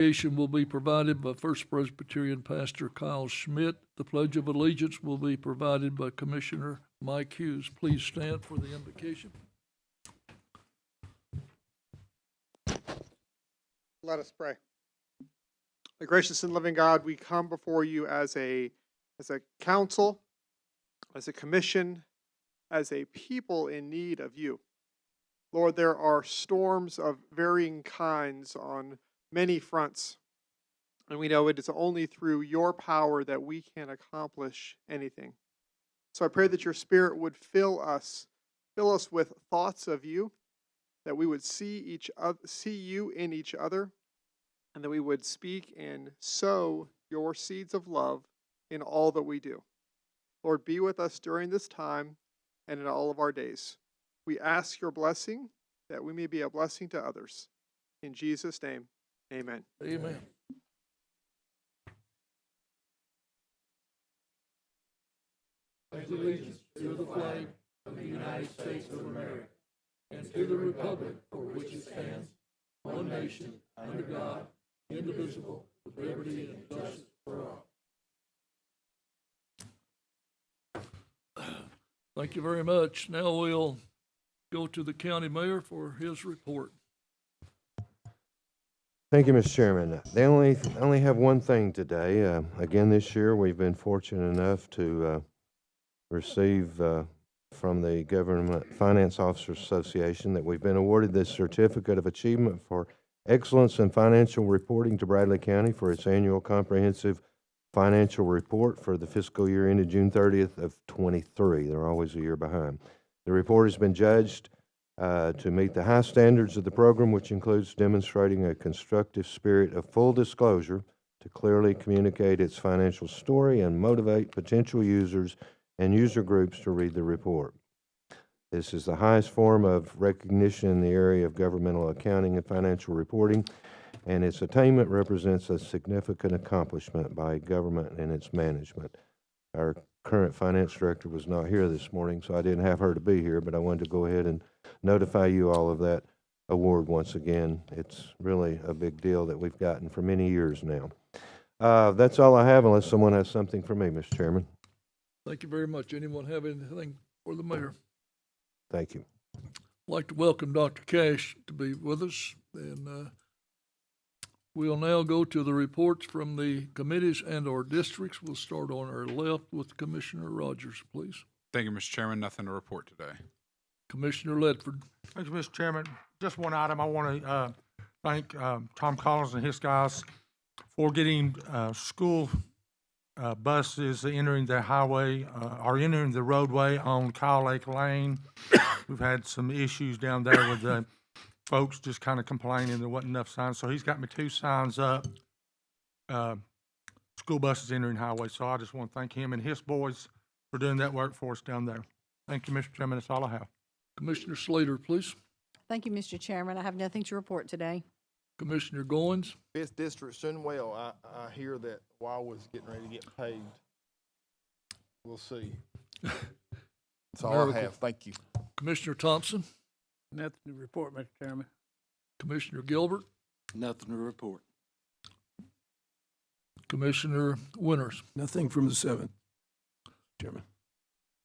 Invocation will be provided by First Presbyterian Pastor Kyle Schmidt. The Pledge of Allegiance will be provided by Commissioner Mike Hughes. Please stand for the invocation. Let us pray. The gracious and living God, we come before you as a council, as a commission, as a people in need of you. Lord, there are storms of varying kinds on many fronts, and we know it is only through your power that we can accomplish anything. So I pray that your Spirit would fill us with thoughts of you, that we would see you in each other, and that we would speak and sow your seeds of love in all that we do. Lord, be with us during this time and in all of our days. We ask your blessing, that we may be a blessing to others. In Jesus' name, amen. Amen. Pledge allegiance to the flag of the United States of America and to the republic for which it stands, one nation, under God, indivisible, with liberty and justice for all. Thank you very much. Now we'll go to the county mayor for his report. Thank you, Mr. Chairman. They only have one thing today. Again, this year we've been fortunate enough to receive from the Government Finance Officers Association that we've been awarded this Certificate of Achievement for Excellence in Financial Reporting to Bradley County for its annual comprehensive financial report for the fiscal year ended June 30th of 23. They're always a year behind. The report has been judged to meet the high standards of the program, which includes demonstrating a constructive spirit of full disclosure to clearly communicate its financial story and motivate potential users and user groups to read the report. This is the highest form of recognition in the area of governmental accounting and financial reporting, and its attainment represents a significant accomplishment by government and its management. Our current finance director was not here this morning, so I didn't have her to be here, but I wanted to go ahead and notify you all of that award once again. It's really a big deal that we've gotten for many years now. That's all I have, unless someone has something for me, Mr. Chairman. Thank you very much. Anyone have anything for the mayor? Thank you. I'd like to welcome Dr. Cash to be with us, and we'll now go to the reports from the committees and our districts. We'll start on our left with Commissioner Rogers, please. Thank you, Mr. Chairman. Nothing to report today. Commissioner Ledford. Thank you, Mr. Chairman. Just one item. I want to thank Tom Collins and his guys for getting school buses entering the highway, or entering the roadway on Cow Lake Lane. We've had some issues down there with the folks just kind of complaining there wasn't enough signs. So he's got me 2 signs up, school buses entering highway. So I just want to thank him and his boys for doing that work for us down there. Thank you, Mr. Chairman. That's all I have. Commissioner Slater, please. Thank you, Mr. Chairman. I have nothing to report today. Commissioner Goins. This district's doing well. I hear that Wildwood's getting ready to get paved. We'll see. That's all I have. Thank you. Commissioner Thompson. Nothing to report, Mr. Chairman. Commissioner Gilbert. Nothing to report. Commissioner Winters. Nothing from the 7th, Chairman.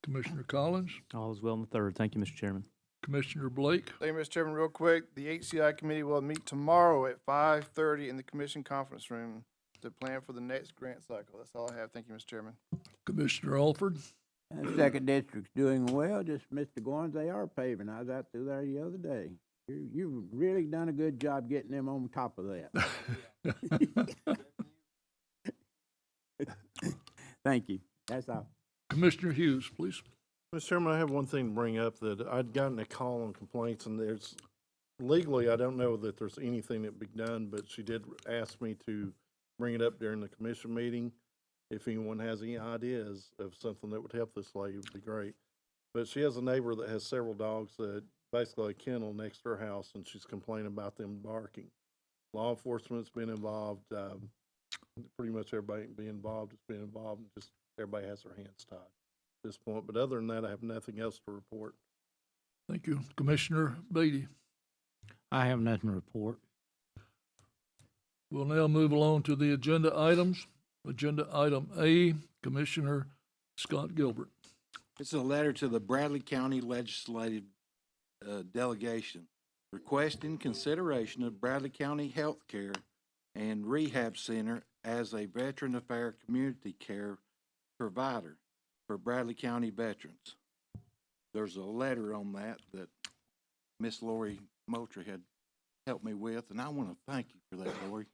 Commissioner Collins. All is well in the 3rd. Thank you, Mr. Chairman. Commissioner Blake. Thank you, Mr. Chairman. Real quick, the HCI committee will meet tomorrow at 5:30 in the commission conference room to plan for the next grant cycle. That's all I have. Thank you, Mr. Chairman. Commissioner Alford. Second district's doing well. Just Mr. Goins, they are paving. I was out through there the other day. You've really done a good job getting them on top of that. Thank you. That's all. Commissioner Hughes, please. Mr. Chairman, I have one thing to bring up that I'd gotten a call on complaints, and there's legally, I don't know that there's anything that be done, but she did ask me to bring it up during the commission meeting. If anyone has any ideas of something that would help this lady, it would be great. But she has a neighbor that has several dogs that basically a kennel next to her house, and she's complaining about them barking. Law enforcement's been involved. Pretty much everybody being involved has been involved, and just everybody has their hands tied at this point. But other than that, I have nothing else to report. Thank you. Commissioner Beatty. I have nothing to report. We'll now move along to the agenda items. Agenda item A, Commissioner Scott Gilbert. It's a letter to the Bradley County Legislative Delegation requesting consideration of Bradley County Healthcare and Rehab Center as a Veteran Affairs community care provider for Bradley County veterans. There's a letter on that Miss Lori Moultrie had helped me with, and I want to thank you for that, Lori.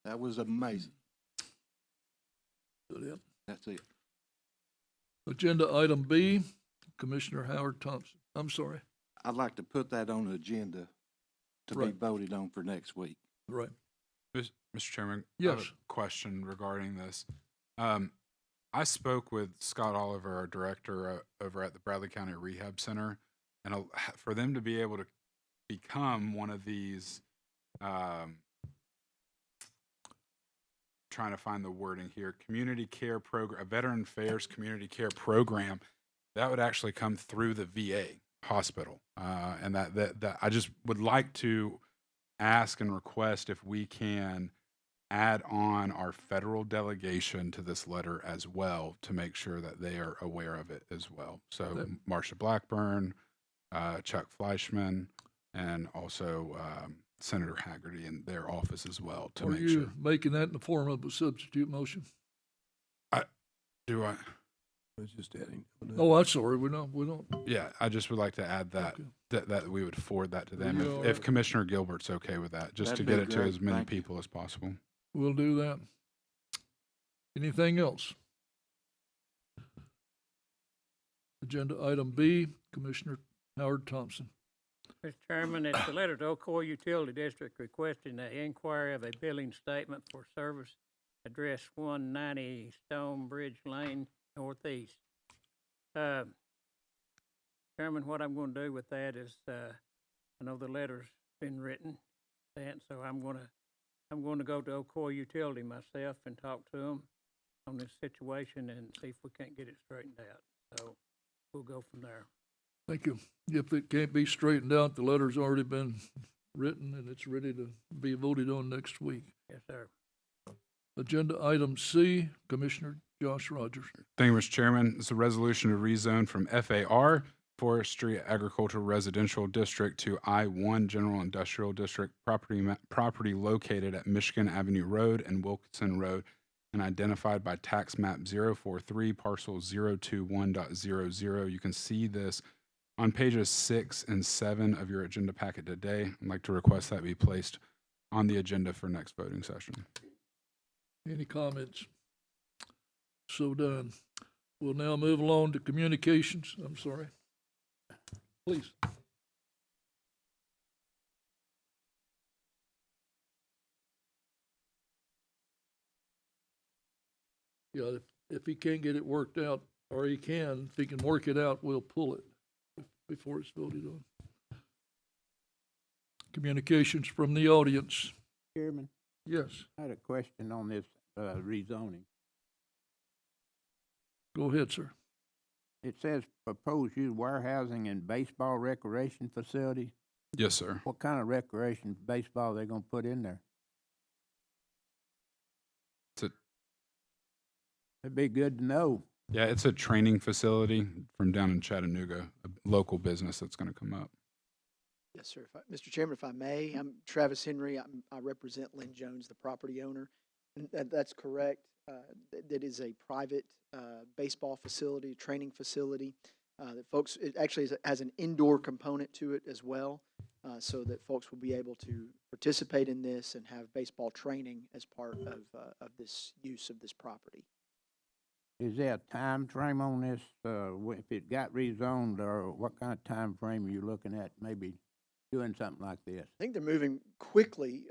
That was amazing. That's it. Agenda item B, Commissioner Howard Thompson. I'm sorry. I'd like to put that on the agenda to be Right. voted on for next week. Right. Mr. Chairman? I have Yes. a question regarding this. I spoke with Scott Oliver, our director over at the Bradley County Rehab Center, and for them to be able to become one of these, trying to find the wording here, community care program, a Veteran Affairs community care program, that would actually come through the VA hospital. And that I just would like to ask and request if we can add on our federal delegation to this letter as well to make sure that they are aware of it as well. So Marsha Blackburn, Chuck Fleischman, and also Senator Haggerty in their office as well to make sure. Are you making that in the form of a substitute motion? Do I? was just adding. Oh, I'm sorry, we don't. Yeah, I just would like to add that, Okay. that we would forward that to them, You if are- Commissioner Gilbert's okay with that, just to That'd get be it to great. as many Thank you. people as possible. We'll do that. Anything else? Agenda item B, Commissioner Howard Thompson. Mr. Chairman, it's a letter to Ocoee Utility District requesting an inquiry of a billing statement for service address 190 Stonebridge Lane Northeast. Chairman, what I'm going to do with that is, I know the letter's been written, and so I'm going to go to Ocoee Utility myself and talk to them on this situation and see if we can't get it straightened out. So we'll go from there. Thank you. If it can't be straightened out, the letter's already been written and it's ready to be voted on next week. Yes, sir. Agenda item C, Commissioner Josh Rogers. Thank you, Mr. Chairman. It's a resolution to rezone from FAR Forestry Agricultural Residential District to I-1 General Industrial District property located at Michigan Avenue Road and Wilkinson Road and identified by tax map 043 parcel 021.00. You can see this on pages 6 and 7 of your agenda packet today. I'd like to request that be placed on the agenda for next voting session. Any comments? So done. We'll now move along to communications. I'm sorry. Please. Yeah, if he can't get it worked out, or he can, if he can work it out, we'll pull it before it's voted on. Communications from the audience. Chairman, Yes, I had a question on this rezoning. go ahead, sir. It says proposed use warehousing and baseball recreation facility. Yes, sir. What kind of recreation baseball they gonna put in there? It'd be good to know. Yeah, it's a training facility from down in Chattanooga, a local business that's going to come up. Yes, sir. Mr. Chairman, if I may, I'm Travis Henry. I represent Lynn Jones, the property owner. And that's correct. That is a private baseball facility, training facility. That folks, it actually has an indoor component to it as well, so that folks will be able to participate in this and have baseball training as part of this use of this property. Is there a time frame on this? If it got rezoned, or what kind of time frame are you looking at? Maybe doing something like this. I think they're moving quickly.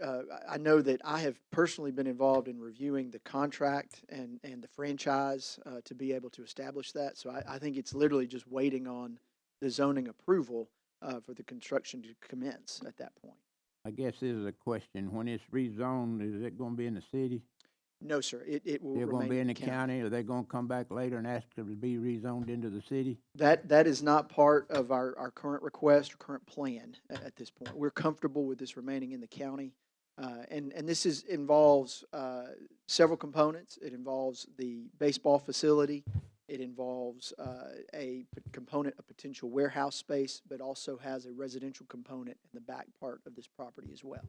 I know that I have personally been involved in reviewing the contract and the franchise to be able to establish that. So I think it's literally just waiting on the zoning approval for the construction to commence at that point. I guess this is a question. When it's rezoned, is it gonna be in the city? No, sir. It will They're remain gonna be in the county, or they gonna come back later and ask to be rezoned into the city? That is not part of our current request or current plan at this point. We're comfortable with this remaining in the county. And this involves several components. It involves the baseball facility. It involves component of potential warehouse space, but also has a residential component in the back part of this property as well.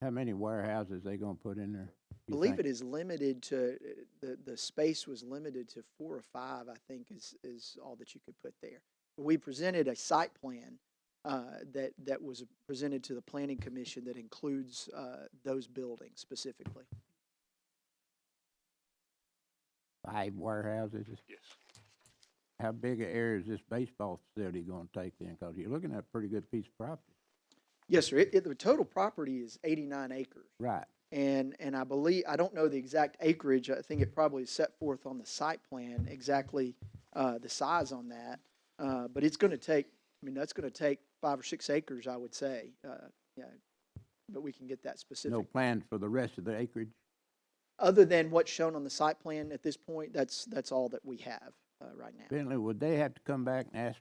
How many warehouses they gonna put in there? I believe it is limited to, the space was limited to 4 or 5, I think, is all that you could put there. We presented a site plan that was presented to the Planning Commission that includes those buildings specifically. 5 warehouses? Yes. How big an area is this baseball facility gonna take then? Cause you're looking at a pretty good piece of property. Yes, sir. The total property is 89 acres. Right. And I believe, I don't know the exact acreage. I think it probably is set forth on the site plan, exactly the size on that. But it's going to take, that's going to take 5 or 6 acres, I would say. Yeah, but we can get that specific. No plans for the rest of the acreage? Other than what's shown on the site plan at this point, that's all that we have right now. Bentley, would they have to come back and ask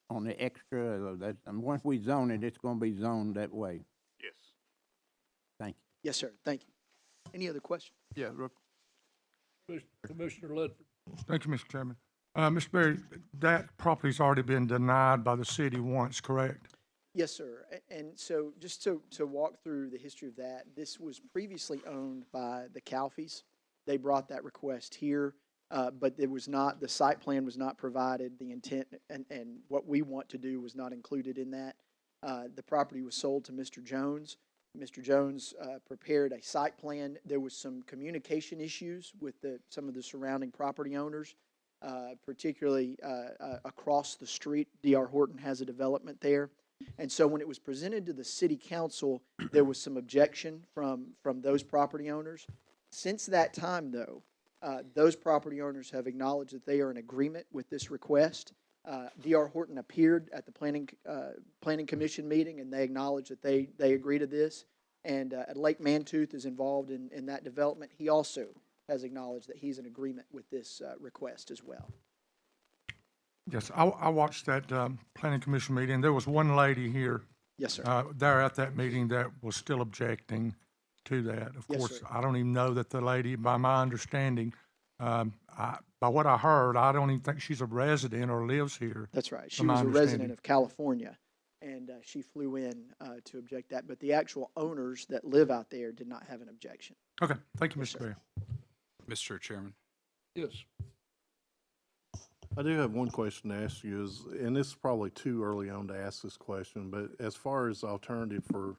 on the extra, and once we zone it, it's gonna be zoned that way? Yes. Thank you. Yes, sir. Thank you. Any other questions? Yeah, Commissioner Ledford. Thank you, Mr. Chairman. Mr. Berry, that property's already been denied by the city once, correct? Yes, sir. And so just to walk through the history of that, this was previously owned by the Calfees. They brought that request here, but it was not, the site plan was not provided. The intent and what we want to do was not included in that. The property was sold to Mr. Jones. Mr. Jones prepared a site plan. There was some communication issues with some of the surrounding property owners, particularly across the street. D.R. Horton has a development there. And so when it was presented to the city council, there was some objection from those property owners. Since that time, though, those property owners have acknowledged that they are in agreement with this request. D.R. Horton appeared at the planning commission meeting, and they acknowledged that they agree to this. And Lake Mantooth is involved in that development. He also has acknowledged that he's in agreement with this request as well. Yes, I watched that planning commission meeting. There was one lady here. Yes, sir. There at that meeting that was still objecting to that. Of Yes, course, sir. I don't even know that the lady, by my understanding, by what I heard, I don't even think she's a resident or lives here. That's right. She from my was a resident understanding. of California, and she flew in to object that. But the actual owners that live out there did not have an objection. Okay, thank you, Yes, Mr. sir. Berry. Mr. Chairman. Yes. I do have one question to ask you is, and this is probably too early on to ask this question, but as far as alternative for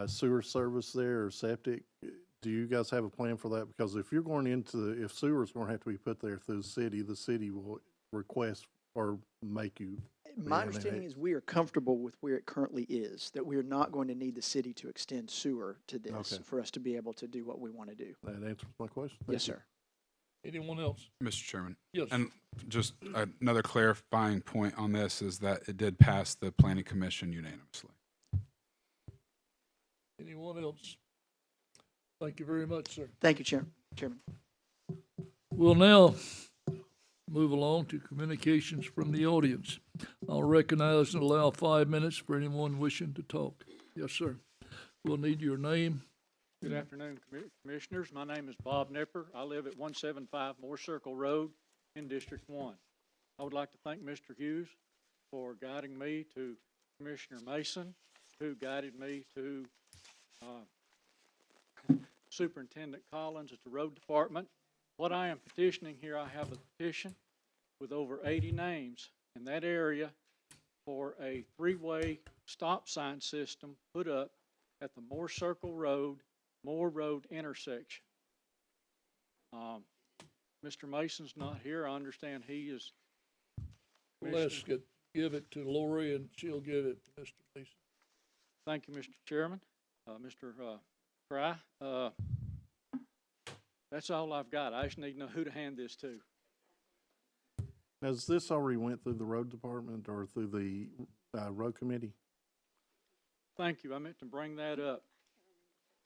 sewer service there or septic, do you guys have a plan for that? Because if you're going into, if sewer's going to have to be put there through the city will request or make you. My understanding is we are comfortable with where it currently is, that we are not going to need the city to extend sewer to this Okay. for us to be able to do what we want to do. That answers my question. Yes, Thank you. sir. Anyone else? Mr. Chairman. Yes. And just another clarifying point on this is that it did pass the planning commission unanimously. Anyone else? Thank you very much, sir. Thank you, Chairman. We'll now move along to communications from the audience. I'll recognize and allow 5 minutes for anyone wishing to talk. Yes, sir. We'll need your name. Good afternoon, Commissioners. My name is Bob Nipper. I live at 175 Moore Circle Road in District 1. I would like to thank Mr. Hughes for guiding me to Commissioner Mason, who guided me to Superintendent Collins at the Road Department. What I am petitioning here, I have a petition with over 80 names in that area for a 3-way stop sign system put up at the Moore Circle Road, Moore Road intersection. Mr. Mason's not here. I understand he is. Let's give it to Lori and she'll give it to Mr. Mason. Thank you, Mr. Chairman. Mr. Fry, that's all I've got. I just need to know who to hand this to. Has this already went through the road department or through the road committee? Thank you. I meant to bring that up.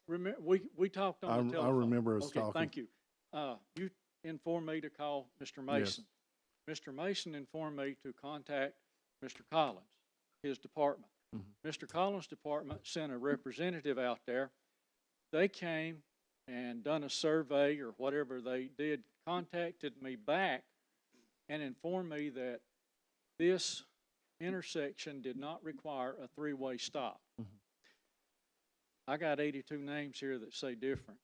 Remember, we talked on the telephone. I remember us Okay, talking. thank you. You informed me to call Mr. Mason. Yes. Mr. Mason informed me to contact Mr. Collins, his department. Mm-hmm. Mr. Collins' department sent a representative out there they came and done a survey or whatever they did, contacted me back and informed me that this intersection did not require a three-way stop. I got 82 names here that say different.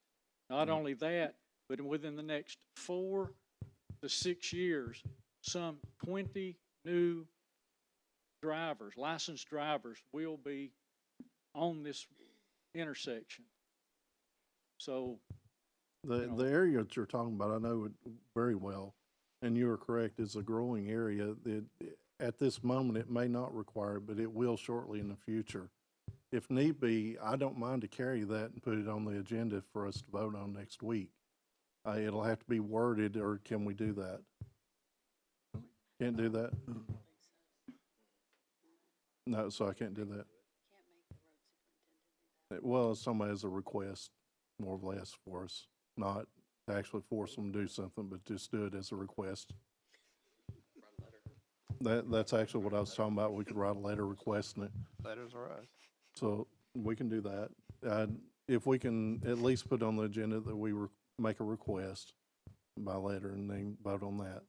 Not only that, but within the next 4 to 6 years, some 20 new drivers, licensed drivers, will be on this intersection. So, The area that you're talking about, I know it very well, and you are correct, it's a growing area. At this moment, it may not require it, but it will shortly in the future. If need be, I don't mind to carry that and put it on the agenda for us to vote on next week. It'll have to be worded, or can we do that? Can't do that? No, so I can't do that. Well, somebody has a request, more or less, for us, not to actually force them to do something, but just do it as a request. That's actually what I was talking about. We could write a letter requesting it. Letters are us. So we can do that. If we can at least put on the agenda that we make a request by letter and then vote on that.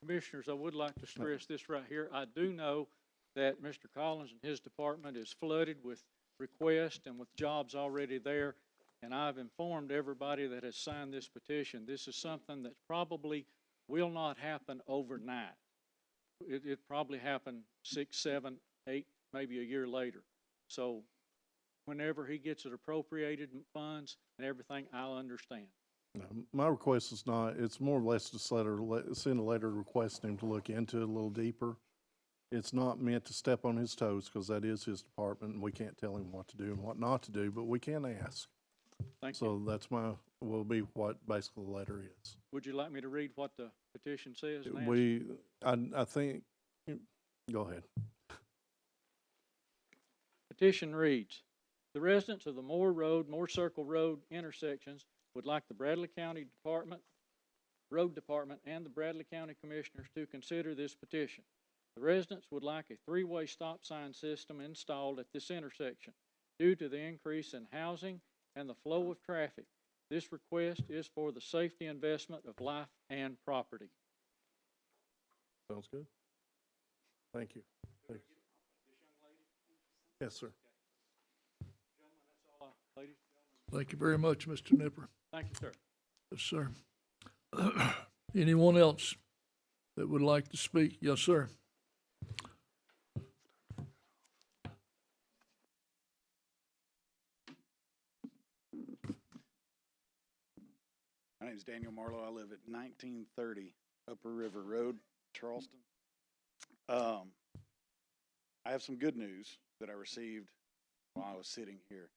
Commissioners, I would like to stress this right here. I do know that Mr. Collins and his department is flooded with requests and with jobs already there, and I've informed everybody that has signed this petition. This is something that probably will not happen overnight. It probably happen 6, 7, 8, maybe a year later. So whenever he gets it appropriated funds and everything, I'll understand. My request is not, it's more or less just send a letter requesting him to look into it a little deeper. It's not meant to step on his toes, because that is his department, and we can't tell him what to do and what not to do, but we can ask. Thank you. So that's will be what basically the letter is. Would you like me to read what the petition says now? I think, go ahead. Petition reads, the residents of the Moore Road, Moore Circle Road intersections would like the Bradley County Road Department, and the Bradley County Commissioners to consider this petition. The residents would like a three-way stop sign system installed at this intersection due to the increase in housing and the flow of traffic. This request is for the safety investment of life and property. Sounds good. Thank you. Thank you. Yes, sir. Gentlemen, that's all, ladies. Thank you very much, Mr. Nipper. Thank you, sir. Yes, sir. Anyone else that would like to speak? Yes, sir. My name is Daniel Marlowe. I live at 1930 Upper River Road, Charleston. I have some good news that I received while I was sitting here.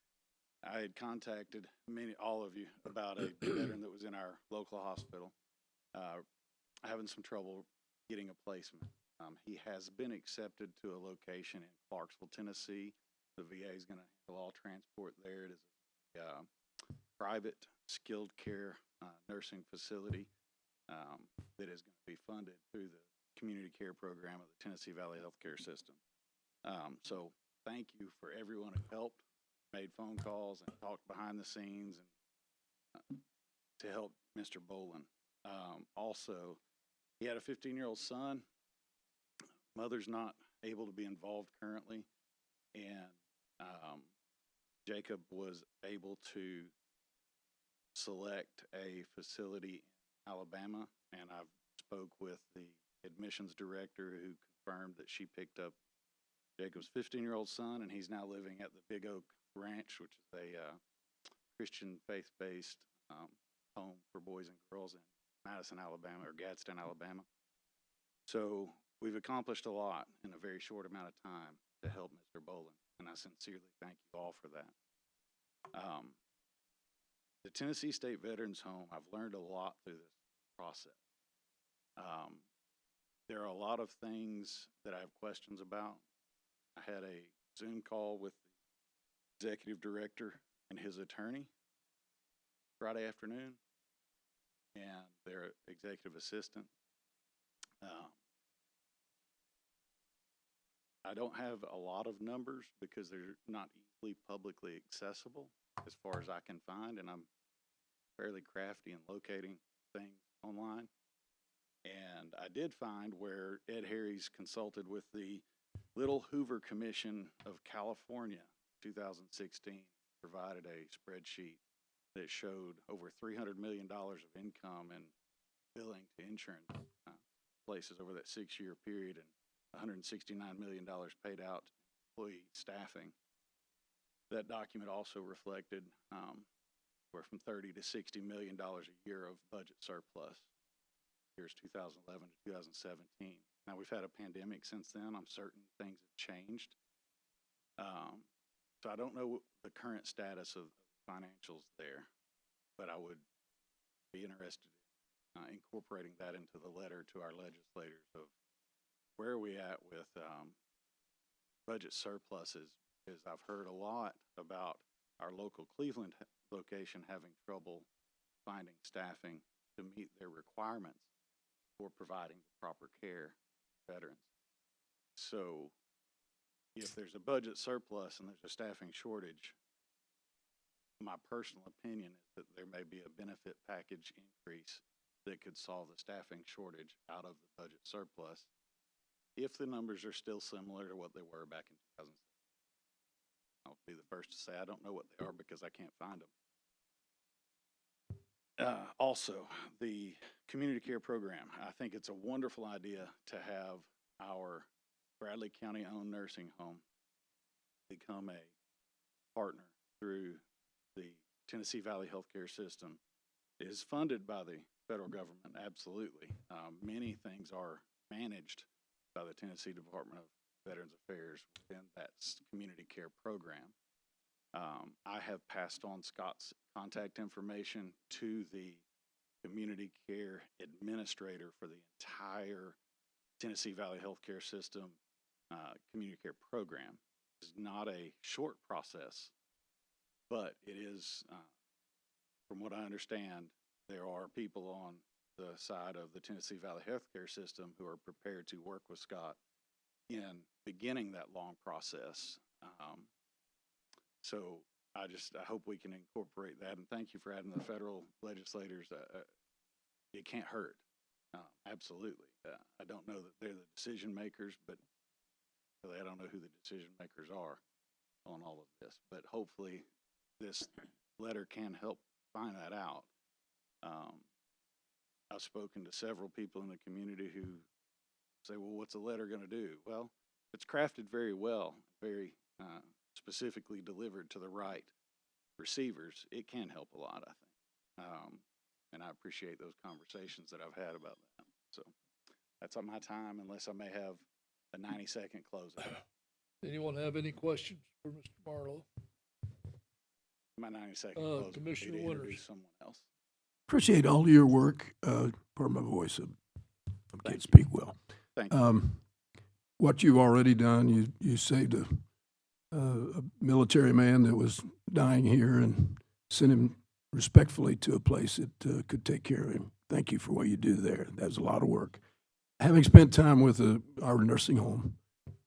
I had contacted all of you about a veteran that was in our local hospital, having some trouble getting a placement. He has been accepted to a location in Clarksville, Tennessee. The VA is going to handle all transport there. It is a private skilled care nursing facility that is going to be funded through the community care program of the Tennessee Valley Healthcare System. So thank you for everyone who helped, made phone calls and talked behind the scenes and to help Mr. Bolin. Also, he had a 15-year-old son. Mother's not able to be involved currently, and Jacob was able to select a facility in Alabama, and I've spoke with the admissions director who confirmed that she picked up Jacob's 15-year-old son, and he's now living at the Big Oak Ranch, which is a Christian faith-based home for boys and girls in Madison, Alabama, or Gadsden, Alabama. So we've accomplished a lot in a very short amount of time to help Mr. Bolin, and I sincerely thank you all for that. The Tennessee State Veterans Home, I've learned a lot through this process. There are a lot of things that I have questions about. I had a Zoom call with the executive director and his attorney Friday afternoon, and their executive assistant. I don't have a lot of numbers because they're not easily publicly accessible, as far as I can find, and I'm fairly crafty in locating things online. And I did find where Ed Harries consulted with the Little Hoover Commission of California, 2016, provided a spreadsheet that showed over $300 million of income and billing to insurance places over that 6-year period, and $169 million paid out to employee staffing. That document also reflected where from $30 to $60 million a year of budget surplus, years 2011 to 2017. Now, we've had a pandemic since then. I'm certain things have changed. So I don't know the current status of financials there, but I would be interested in incorporating that into the letter to our legislators of where are we at with budget surpluses, because I've heard a lot about our local Cleveland location having trouble finding staffing to meet their requirements for providing the proper care to veterans. So if there's a budget surplus and there's a staffing shortage, my personal opinion is that there may be a benefit package increase that could solve the staffing shortage out of the budget surplus if the numbers are still similar to what they were back in 2007. I'll be the first to say I don't know what they are because I can't find them. Also, the community care program. I think it's a wonderful idea to have our Bradley County-owned nursing home become a partner through the Tennessee Valley Healthcare System. It is funded by the federal government, absolutely. Many things are managed by the Tennessee Department of Veterans Affairs within that community care program. I have passed on Scott's contact information to the community care administrator for the entire Tennessee Valley Healthcare System community care program. It's not a short process, but it is, from what I understand, there are people on the side of the Tennessee Valley Healthcare System who are prepared to work with Scott in beginning that long process. So I hope we can incorporate that, and thank you for adding the federal legislators. It can't hurt. Absolutely. I don't know that they're the decision makers, but really I don't know who the decision makers are on all of this, but hopefully this letter can help find that out. I've spoken to several people in the community who say, well, what's the letter going to do? Well, it's crafted very well, very specifically delivered to the right receivers. It can help a lot, I think. And I appreciate those conversations that I've had about that. So that's on my time, unless I may have a 90-second closeout. Anyone have any questions for Mr. Marlowe? My 90-second closeout. Commissioner to Winters. introduce someone else. Appreciate all of your work. Pardon my voice. I can't speak well. Thank you. What you've already done, you saved a military man that was dying here and sent him respectfully to a place that could take care of him. Thank you for what you do there. That was a lot of work. Having spent time with our nursing home,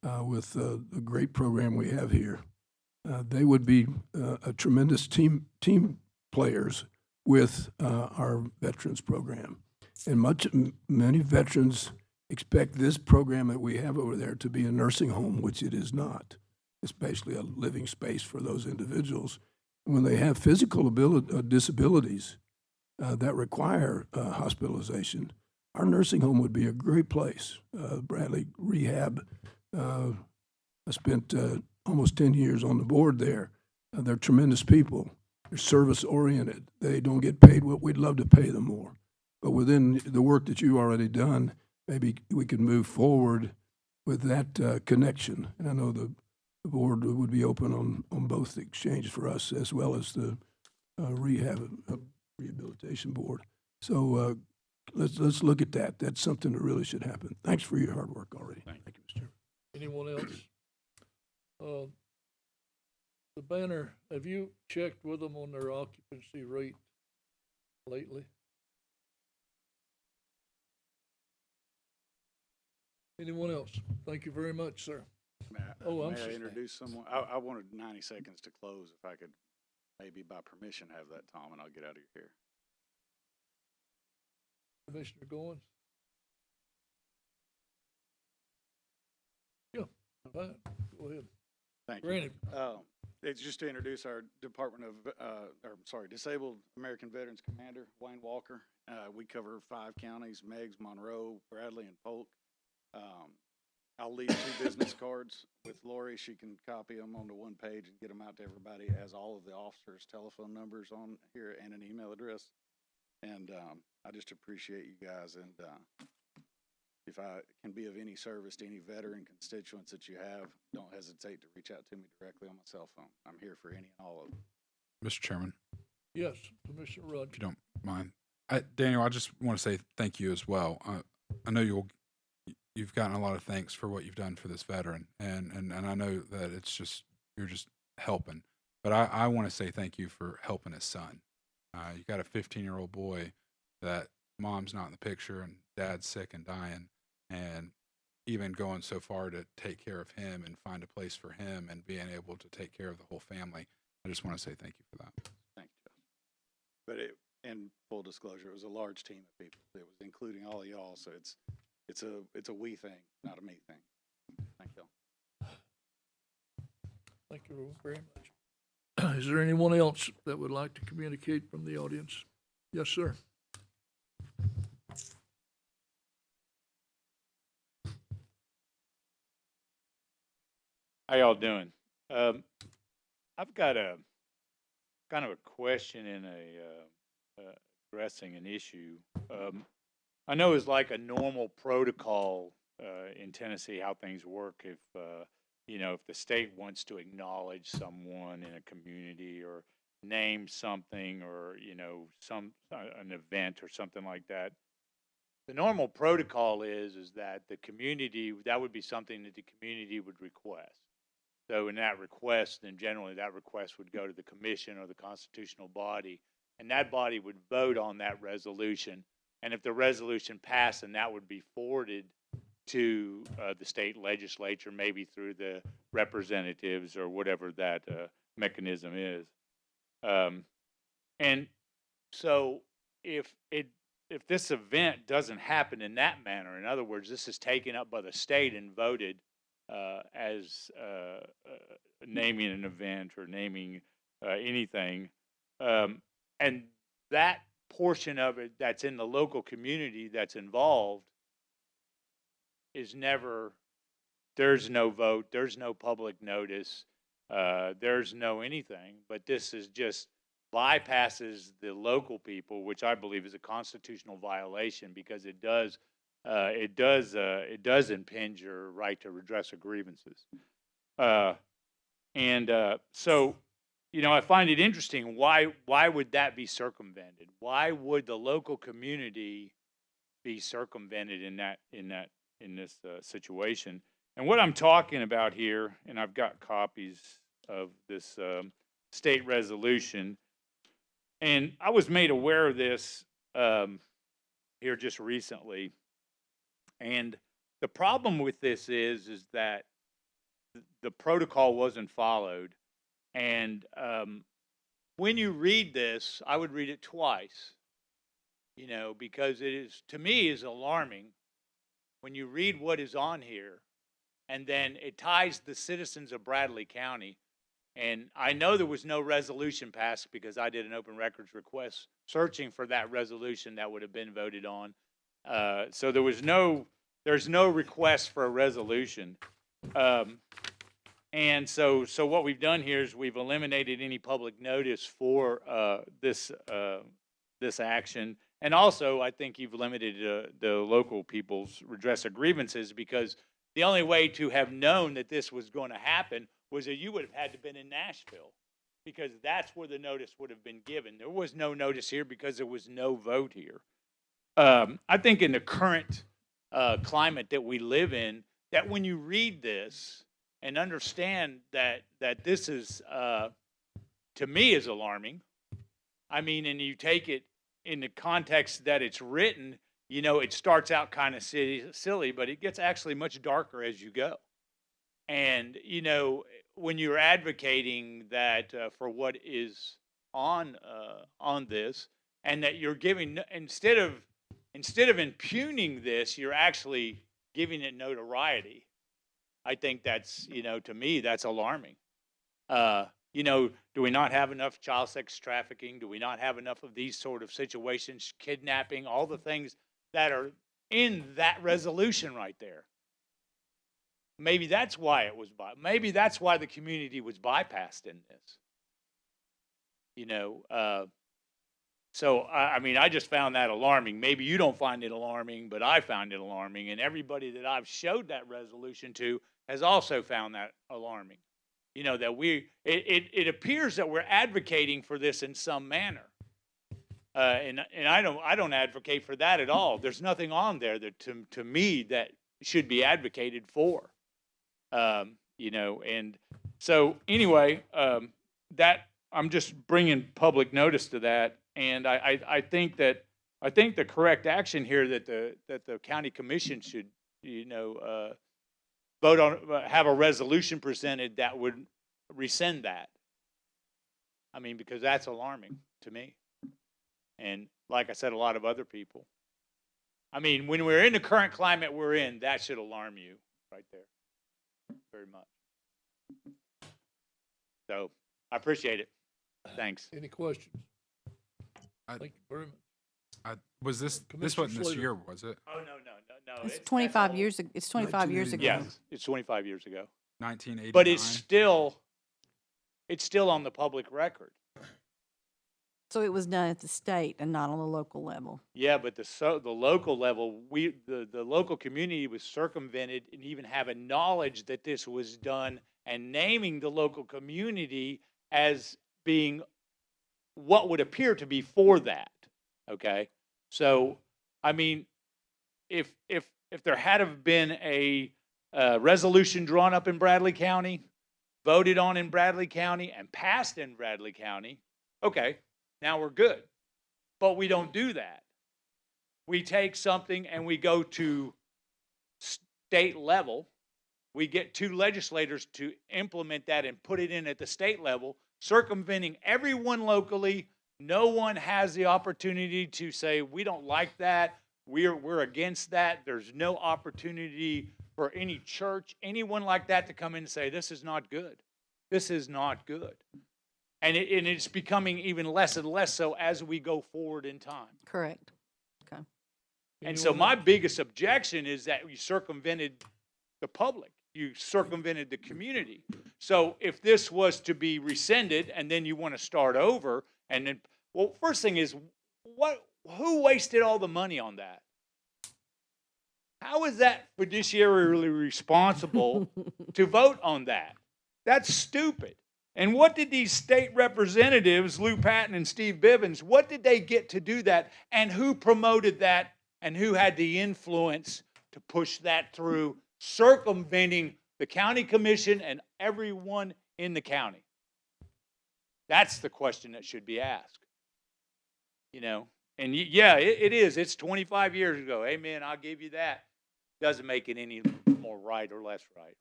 with the great program we have here, they would be a tremendous team players with our veterans program. And many veterans expect this program that we have over there to be a nursing home, which it is not. It's basically a living space for those individuals. When they have physical disabilities that require hospitalization, our nursing home would be a great place. Bradley Rehab, I spent almost 10 years on the board there. They're tremendous people. They're service-oriented. They don't get paid what we'd love to pay them more. But within the work that you've already done, maybe we could move forward with that connection. And I know the board would be open on both the exchange for us as well as the rehabilitation board. So let's look at that. That's something that really should happen. Thanks for your hard work already. Thank you, Mr. Chairman. Anyone else? The Banner, have you checked with them on their occupancy rate lately? Anyone else? Thank you very much, sir. May I introduce someone? I wanted 90 seconds to close if I could maybe by permission have that, Tom, and I'll get out of your hair. Commissioner Goins? Yeah, fine, go ahead. Thank you. Granted. It's just to introduce our Disabled American Veterans Commander, Wayne Walker. We cover 5 counties, Meigs, Monroe, Bradley, and Polk. I'll leave 2 business cards with Lori. She can copy them onto one page and get them out to everybody. It has all of the officers' telephone numbers on here and an email address. And I just appreciate you guys. And if I can be of any service to any veteran constituents that you have, don't hesitate to reach out to me directly on my cell phone. I'm here for any and all of them. Mr. Chairman, Yes, Commissioner Rogers. if you don't mind. Daniel, I just want to say thank you as well. I know you've gotten a lot of thanks for what you've done for this veteran, and I know that you're just helping. But I want to say thank you for helping his son. You got a 15-year-old boy that mom's not in the picture and dad's sick and dying, and even going so far to take care of him and find a place for him and being able to take care of the whole family. I just want to say thank you for that. Thank you, Josh. But in full disclosure, it was a large team of people. It was including all of y'all, so it's a we thing, not a me thing. Thank y'all. Thank you very much. Is there anyone else that would like to communicate from the audience? Yes, sir. How y'all doing? I've got a kind of a question and addressing an issue. I know it's like a normal protocol in Tennessee how things work. If if the state wants to acknowledge someone in a community or name something or an event or something like that, the normal protocol is that the community, that would be something that the community would request. So in that request, then generally that request would go to the commission or the constitutional body, and that body would vote on that resolution. And if the resolution passed, then that would be forwarded to the state legislature, maybe through the representatives or whatever that mechanism is. And so if this event doesn't happen in that manner, in other words, this is taken up by the state and voted as naming an event or naming anything, and that portion of it that's in the local community that's involved is never, there's no vote, there's no public notice, there's no anything, but this is just bypasses the local people, which I believe is a constitutional violation because it does impinge your right to redress of grievances. So, I find it interesting. Why would that be circumvented? Why would the local community be circumvented in this situation? And what I'm talking about here, and I've got copies of this state resolution, and I was made aware of this here just recently. And the problem with this is that the protocol wasn't followed. And when you read this, I would read it twice, because it is, to me, is alarming when you read what is on here, and then it ties the citizens of Bradley County. And I know there was no resolution passed because I did an open records request searching for that resolution that would have been voted on. So there's no request for a resolution. And so what we've done here is we've eliminated any public notice for this action. And also, I think you've limited the local people's redress of grievances, because the only way to have known that this was going to happen was that you would have had to have been in Nashville, because that's where the notice would have been given. There was no notice here because there was no vote here. I think in the current climate that we live in, that when you read this and understand that this is, to me, is alarming. I mean, and you take it in the context that it's written, it starts out kind of silly, but it gets actually much darker as you go. And, when you're advocating that for what is on this, and that you're giving, instead of impugning this, you're actually giving it notoriety. I think that's, to me, that's alarming. Do we not have enough child sex trafficking? Do we not have enough of these sort of situations, kidnapping, all the things that are in that resolution right there? Maybe that's why it was maybe that's why the community was bypassed in this. So I mean, I just found that alarming. Maybe you don't find it alarming, but I found it alarming, and everybody that I've showed that resolution to has also found that alarming. That it appears that we're advocating for this in some manner, and I don't advocate for that at all. There's nothing on there that to me that should be advocated for. And so anyway, that I'm just bringing public notice to that, and I think the correct action here that the county commission should vote on, have a resolution presented that would rescind that. I mean, because that's alarming to me, and like I said, a lot of other people. I mean, when we're in the current climate we're in, that should alarm you right there. Very much. So I appreciate it. Thanks. Any questions? Thank you very much. Was this Commissioner wasn't this Slater. year, was it? Oh, no. It's 25 years, it's 25 years ago. Yes, it's 25 years ago. 1989. But it's still on the public record. So it was done at the state and not on the local level. Yeah, but the local level, the local community was circumvented and even having knowledge that this was done and naming the local community as being what would appear to be for that. Okay, so I mean, if there had have been a resolution drawn up in Bradley County, voted on in Bradley County, and passed in Bradley County, okay. Now we're good. But we don't do that. We take something and we go to state level. We get two legislators to implement that and put it in at the state level, circumventing everyone locally. No one has the opportunity to say, we don't like that. We're against that. There's no opportunity for any church, anyone like that to come in and say, this is not good. This is not good. And it's becoming even less and less so as we go forward in time. Correct. Okay. And so my biggest objection is that you circumvented the public. You circumvented the community. So if this was to be rescinded and then you want to start over, and then, well, first thing is, who wasted all the money on that? How is that fiduciarily responsible to vote on that? That's stupid. And what did these state representatives, Lou Patton and Steve Bivens, what did they get to do that? And who promoted that? And who had the influence to push that through, circumventing the county commission and everyone in the county? That's the question that should be asked. And yeah, it is. It's 25 years ago. Amen. I'll give you that. Doesn't make it any more right or less right?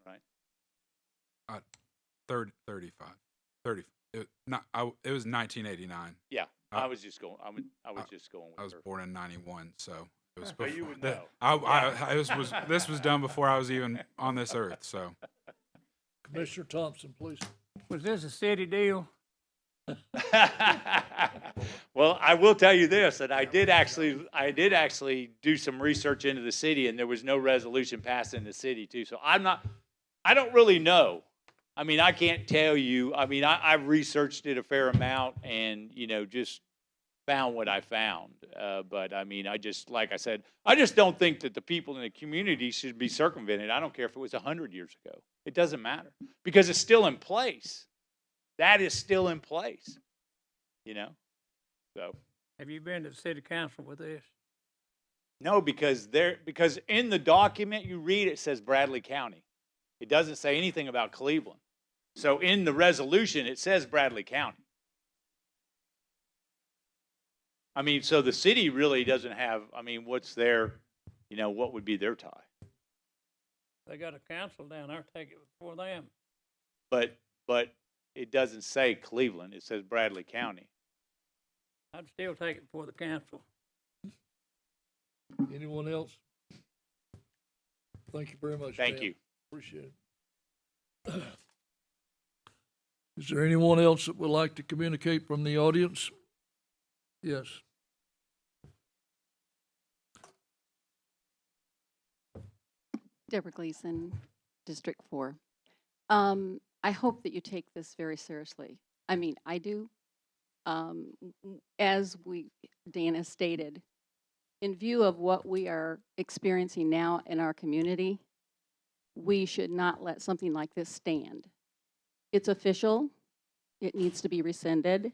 35. 30. It was 1989. Yeah, I was just going. I was just going with I was her. born in 91, so it was But before. you would know. This was done before I was even on this earth. So, Commissioner Thompson, please. Was this a city deal? Well, I will tell you this, that I did actually do some research into the city, and there was no resolution passed in the city too. So I don't really know. I mean, I can't tell you. I mean, I've researched it a fair amount and, just found what I found. But I mean, like I said, I just don't think that the people in the community should be circumvented. I don't care if it was 100 years ago. It doesn't matter because it's still in place. That is still in place, So. Have you been to the city council with this? No, because in the document you read, it says Bradley County. It doesn't say anything about Cleveland. So in the resolution, it says Bradley County. I mean, so the city really doesn't have, what's their, what would be their tie? They got a council down there, take it before them. But it doesn't say Cleveland, it says Bradley County. I'd still take it before the council. Anyone else? Thank you very much. Thank Dan. you. Appreciate it. Is there anyone else that would like to communicate from the audience? Yes. Deborah Gleason, District 4. I hope that you take this very seriously. I mean, I do. As Dan has stated, in view of what we are experiencing now in our community, we should not let something like this stand. It's official. It needs to be rescinded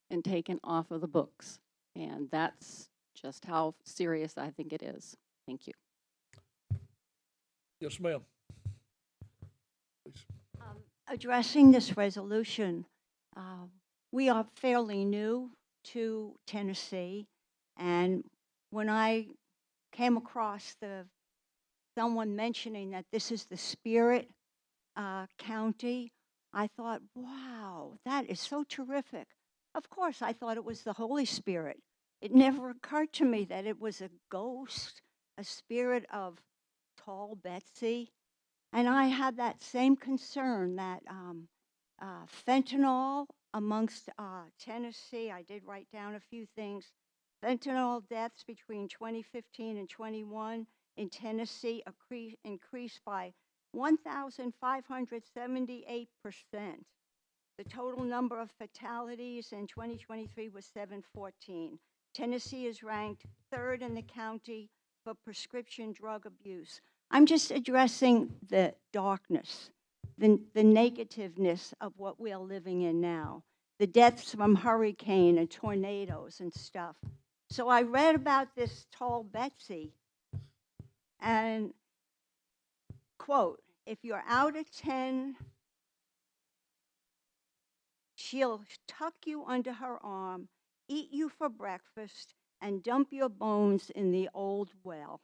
and taken off of the books. And that's just how serious I think it is. Thank you. Yes, ma'am. Addressing this resolution, we are fairly new to Tennessee, and when I came across someone mentioning that this is the Spirit County, I thought, wow, that is so terrific. Of course, I thought it was the Holy Spirit. It never occurred to me that it was a ghost, a spirit of Tall Betsy. And I had that same concern that fentanyl amongst Tennessee, I did write down a few things. Fentanyl deaths between 2015 and 21 in Tennessee increased by 1,578%. The total number of fatalities in 2023 was 714. Tennessee is ranked 3rd in the county for prescription drug abuse. I'm just addressing the darkness, the negativeness of what we are living in now, the deaths from hurricane and tornadoes and stuff. So I read about this Tall Betsy and, quote, if you're out at 10, she'll tuck you under her arm, eat you for breakfast, and dump your bones in the old well.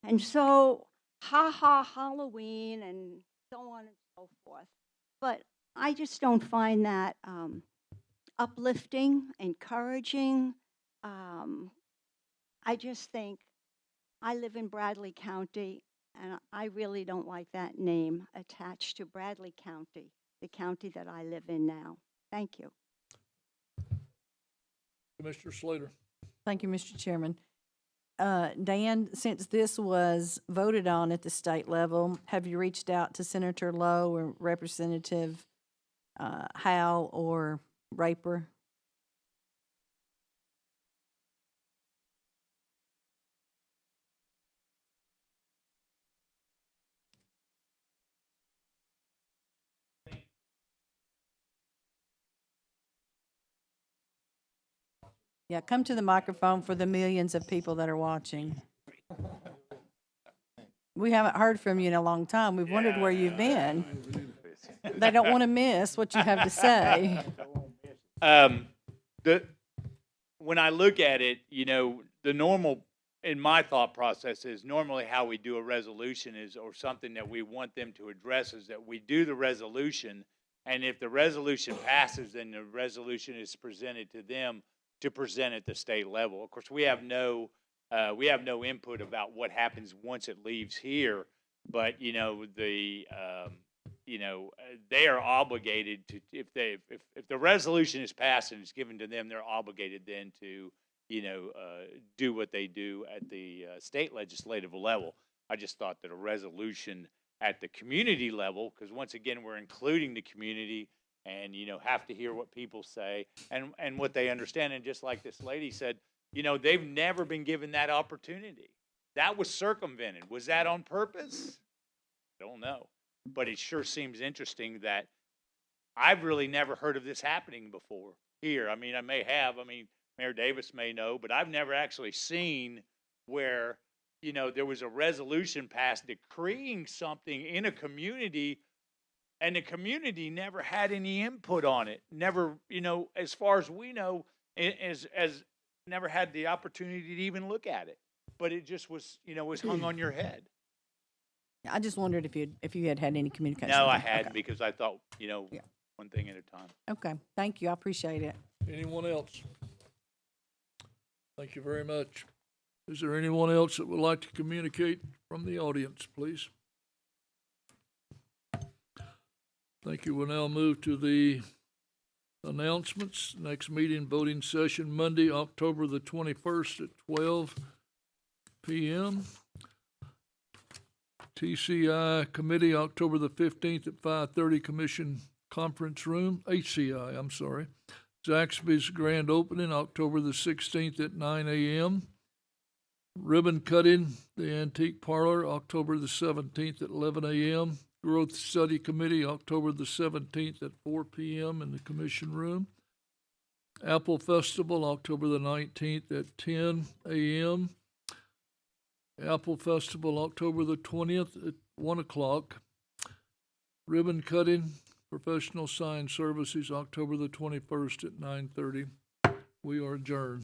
And so, Halloween, and so on and so forth. But I just don't find that uplifting, encouraging. I just think I live in Bradley County, and I really don't like that name attached to Bradley County, the county that I live in now. Thank you. Commissioner Slater. Thank you, Mr. Chairman. Dan, since this was voted on at the state level, have you reached out to Senator Lowe or Representative Howe or Raper? Yeah, come to the microphone for the millions of people that are watching. We haven't heard from you in a long time. We've wondered where you've been. They don't want to miss what you have to say. When I look at it, you know, the normal, in my thought process, is normally how we do a resolution is, or something that we want them to address, is that we do the resolution, and if the resolution passes, then the resolution is presented to them to present at the state level. Of course, we have no input about what happens once it leaves here, but you know they are obligated to, if the resolution is passed and it's given to them, they're obligated then to do what they do at the state legislative level. I just thought that a resolution at the community level, because once again we're including the community, and have to hear what people say and what they understand. And just like this lady said, they've never been given that opportunity. That was circumvented. Was that on purpose? I don't know. But it sure seems interesting that I've really never heard of this happening before here. I mean, I may have. I mean, Mayor Davis may know, but I've never actually seen where, there was a resolution passed decreeing something in a community, and the community never had any input on it. Never, as far as we know, as never had the opportunity to even look at it. But it just was, was hung on your head. I just wondered if you had any communication. No, I hadn't, because I thought, one thing at a time. Okay, thank you. I appreciate it. Anyone else? Thank you very much. Is there anyone else that would like to communicate from the audience, please? Thank you. We'll now move to the announcements. Next meeting, voting session, Monday, October the 21st at 12 p.m. TCI committee, October the 15th at 5:30, Commission Conference Room, HCI, I'm sorry. Zaxby's grand opening, October the 16th at 9 a.m. Ribbon cutting, the Antique Parlor, October the 17th at 11 a.m. Growth Study Committee, October the 17th at 4 p.m. in the Commission Room. Apple Festival, October the 19th at 10 a.m. Apple Festival, October the 20th at 1 o'clock. Ribbon cutting, Professional Sign Services, October the 21st at 9:30. We are adjourned.